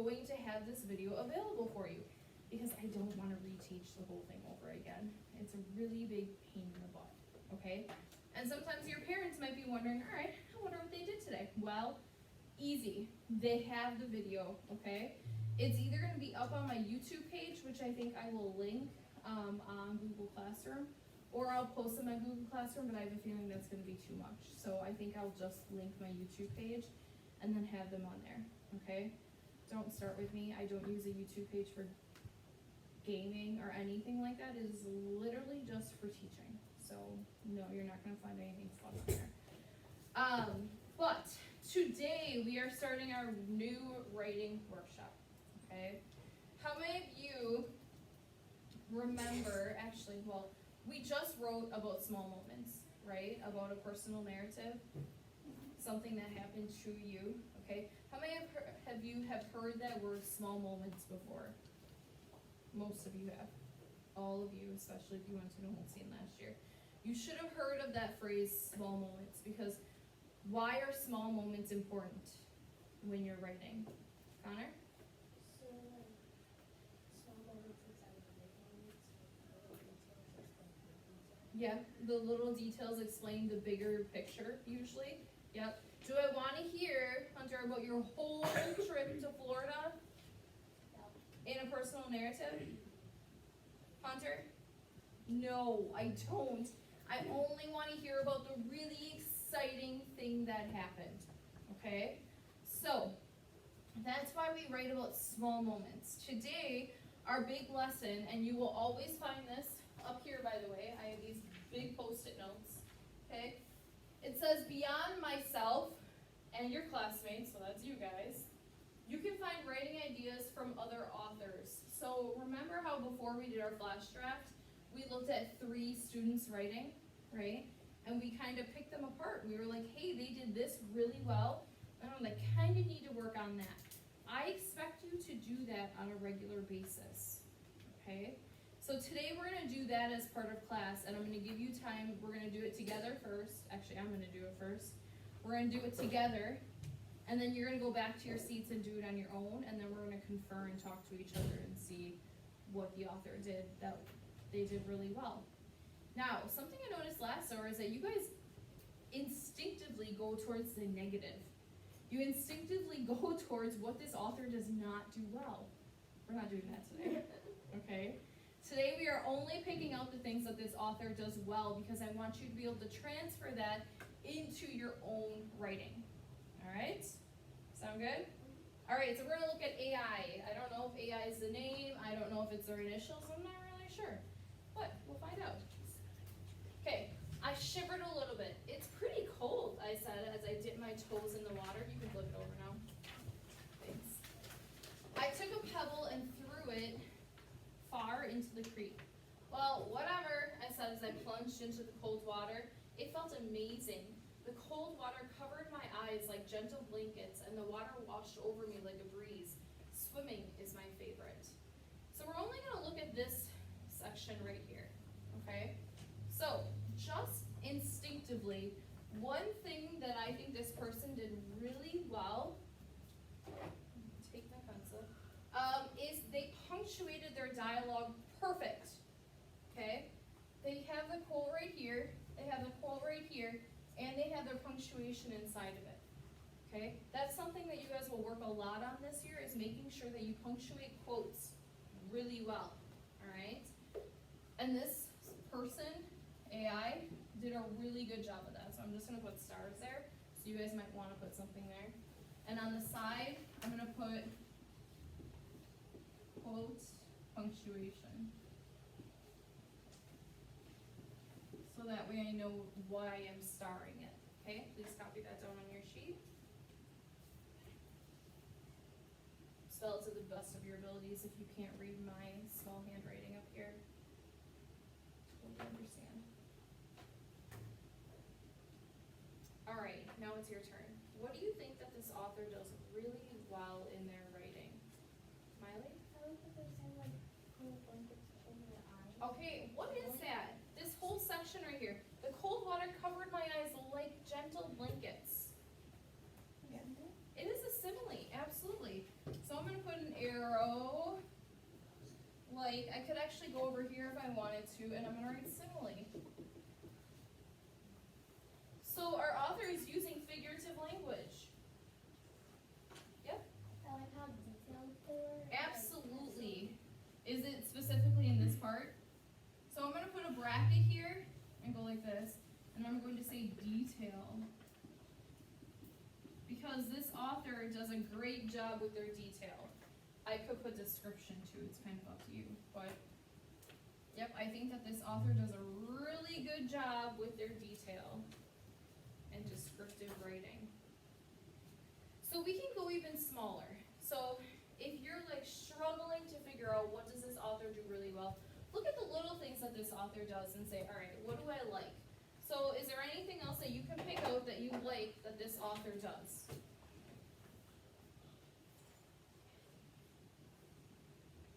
going to have this video available for you because I don't want to reteach the whole thing over again. It's a really big pain in the butt, okay? And sometimes your parents might be wondering, all right, I wonder what they did today. Well, easy. They have the video, okay? It's either going to be up on my YouTube page, which I think I will link on Google Classroom, or I'll post them on Google Classroom, but I have a feeling that's going to be too much. So I think I'll just link my YouTube page and then have them on there, okay? Don't start with me. I don't use a YouTube page for gaming or anything like that. It is literally just for teaching. So no, you're not going to find anything fun on there. But today we are starting our new writing workshop, okay? How many of you remember, actually, well, we just wrote about small moments, right? About a personal narrative, something that happened to you, okay? How many of you have heard that word small moments before? Most of you have. All of you, especially if you went to New Holstein last year. You should have heard of that phrase, small moments, because why are small moments important when you're writing? Connor? So, like, small moments inside of the big moments, Yeah, the little details explain the bigger picture, usually. Yep. Do I want to hear, Hunter, about your whole trip to Florida in a personal narrative? Hunter? No, I don't. I only want to hear about the really exciting thing that happened, okay? So, that's why we write about small moments. Today, our big lesson, and you will always find this up here, by the way. I have these big Post-it notes, okay? It says, beyond myself and your classmates, so that's you guys, you can find writing ideas from other authors. So remember how before we did our flash draft, we looked at 3 students writing, right? And we kind of picked them apart. We were like, hey, they did this really well, and I kind of need to work on that. I expect you to do that on a regular basis, okay? So today we're going to do that as part of class, and I'm going to give you time. We're going to do it together first. Actually, I'm going to do it first. We're going to do it together, and then you're going to go back to your seats and do it on your own, and then we're going to confer and talk to each other and see what the author did that they did really well. Now, something I noticed last hour is that you guys instinctively go towards the negative. You instinctively go towards what this author does not do well. We're not doing that today, okay? Today we are only picking out the things that this author does well because I want you to be able to transfer that into your own writing. All right? Sound good? All right, so we're going to look at AI. I don't know if AI is the name. I don't know if it's their initials. I'm not really sure. But we'll find out. Okay, I shivered a little bit. It's pretty cold, I said as I dipped my toes in the water. You can flip it over now. Thanks. I took a pebble and threw it far into the creek. Well, whatever, I said as I plunged into the cold water. It felt amazing. The cold water covered my eyes like gentle blankets, and the water washed over me like a breeze. Swimming is my favorite. So we're only going to look at this section right here, okay? So, just instinctively, one thing that I think this person did really well, take my pencil, is they punctuated their dialogue perfect, okay? They have the quote right here, they have the quote right here, and they have their punctuation inside of it, okay? That's something that you guys will work a lot on this year, is making sure that you punctuate quotes really well, all right? And this person, AI, did a really good job of that, so I'm just going to put stars there, so you guys might want to put something there. And on the side, I'm going to put quote punctuation. So that way I know why I'm starring it. Okay, please copy that down on your sheet. Spell it to the best of your abilities if you can't read my small handwriting up here. Totally understand. Alright, now it's your turn. What do you think that this author does really well in their writing? Miley? I like that they say, like, cold blankets over their eyes. Okay, what is that? This whole section right here. The cold water covered my eyes like gentle blankets. Yeah. It is a simile, absolutely. So I'm going to put like, I could actually go over here if I wanted to, and I'm gonna write simile. So our author is using figurative language. Yep, I like how detailed they were. absolutely. Is it specifically in this part? So I'm gonna put a bracket here and go like this, and I'm going to say detail. Because this author does a great job with their detail. I could put description too, it's kind of up to you, but yep, I think that this author does a really good job with their detail and descriptive writing. So we can go even smaller. So if you're like struggling to figure out what does this author do really well, look at the little things that this author does and say, all right, what do I like? So is there anything else that you can pick out that you like that this author does?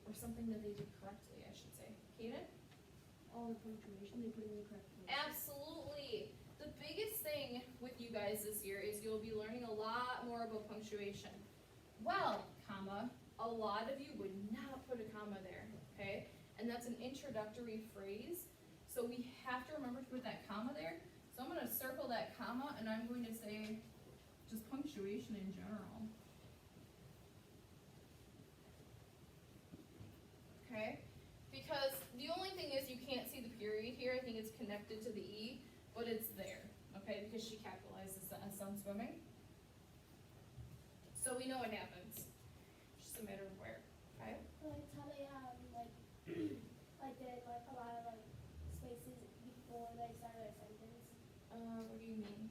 Or something that they did correctly, I should say. Kaden? All the punctuation they put in the correct place. Absolutely. The biggest thing with you guys this year is you'll be learning a lot more about punctuation. Well, comma, a lot of you would not put a comma there, okay? And that's an introductory phrase, so we have to remember to put that comma there. So I'm gonna circle that comma and I'm going to say just punctuation in general. Okay? Because the only thing is you can't see the period here. I think it's connected to the E, but it's there, okay? Because she capitalizes the S on swimming. So we know what happens. It's just a matter of where, okay? Like how they like like did like a lot of like spaces before they started a sentence. What do you mean?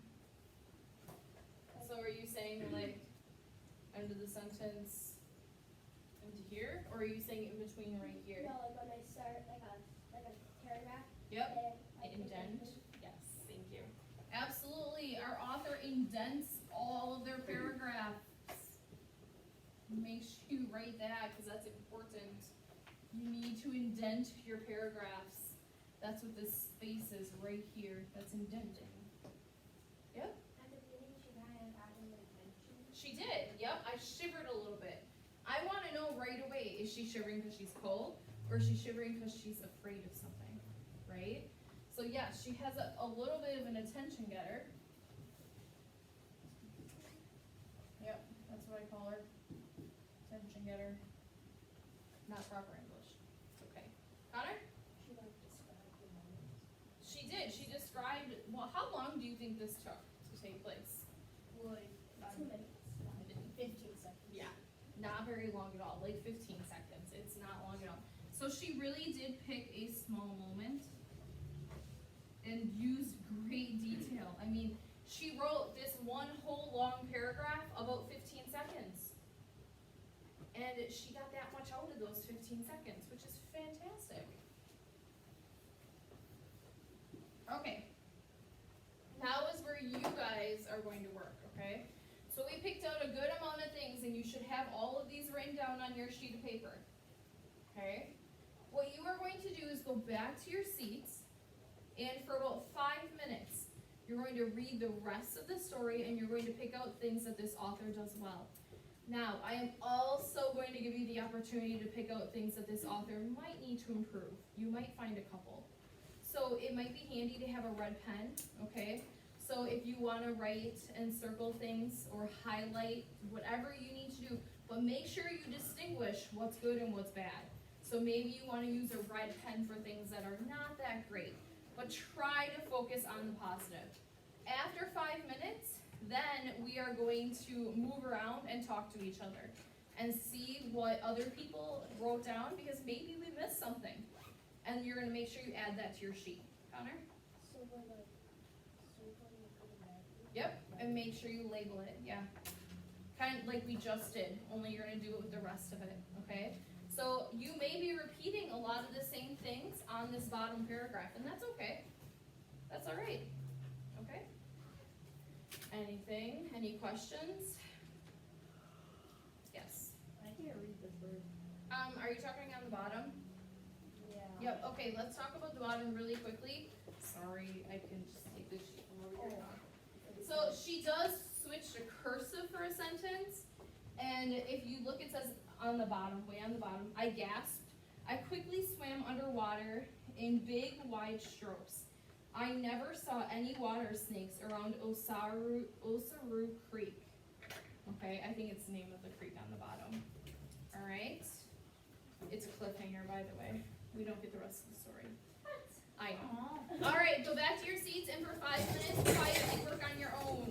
So are you saying like end of the sentence into here, or are you saying in between right here? No, like when they start like a paragraph. Yep. They, like, Indent. Yes, thank you. Absolutely. Our author indents all of their paragraphs. Make sure you write that because that's important. You need to indent your paragraphs. That's what this space is right here. That's indenting. Yep. At the beginning, she kind of added like mention. She did. Yep. I shivered a little bit. I want to know right away, is she shivering because she's cold or is she shivering because she's afraid of something, right? So yes, she has a little bit of an attention getter. Yep, that's what I call her. Attention getter. Not proper English. It's okay. Connor? She like described the moments. She did. She described, well, how long do you think this took to take place? Like 2 minutes. 15 seconds. Yeah, not very long at all, like 15 seconds. It's not long at all. So she really did pick a small moment and used great detail. I mean, she wrote this one whole long paragraph about 15 seconds. And she got that much out of those 15 seconds, which is fantastic. Okay. Now is where you guys are going to work, okay? So we picked out a good amount of things, and you should have all of these written down on your sheet of paper, okay? What you are going to do is go back to your seats, and for about 5 minutes, you're going to read the rest of the story, and you're going to pick out things that this author does well. Now, I am also going to give you the opportunity to pick out things that this author might need to improve. You might find a couple. So it might be handy to have a red pen, okay? So if you want to write and circle things or highlight whatever you need to do, but make sure you distinguish what's good and what's bad. So maybe you want to use a red pen for things that are not that great, but try to focus on the positive. After 5 minutes, then we are going to move around and talk to each other and see what other people wrote down, because maybe we missed something. And you're going to make sure you add that to your sheet. Connor? So we're like circling it automatically. Yep, and make sure you label it, yeah. Kind of like we just did, only you're gonna do it with the rest of it, okay? So you may be repeating a lot of the same things on this bottom paragraph, and that's okay. That's all right, okay? Anything, any questions? Yes. I can't read this word. Are you talking on the bottom? Yeah. Yep, okay, let's talk about the bottom really quickly. Sorry, I can just take this sheet from over here. So she does switch to cursive for a sentence, and if you look, it says on the bottom, way on the bottom, I gasped. I quickly swam underwater in big, wide strokes. I never saw any water snakes around Osaru Creek. Okay, I think it's the name of the creek on the bottom. All right. It's a cliffhanger, by the way. We don't get the rest of the story. I know. All right, go back to your seats and for 5 minutes, quietly work on your own.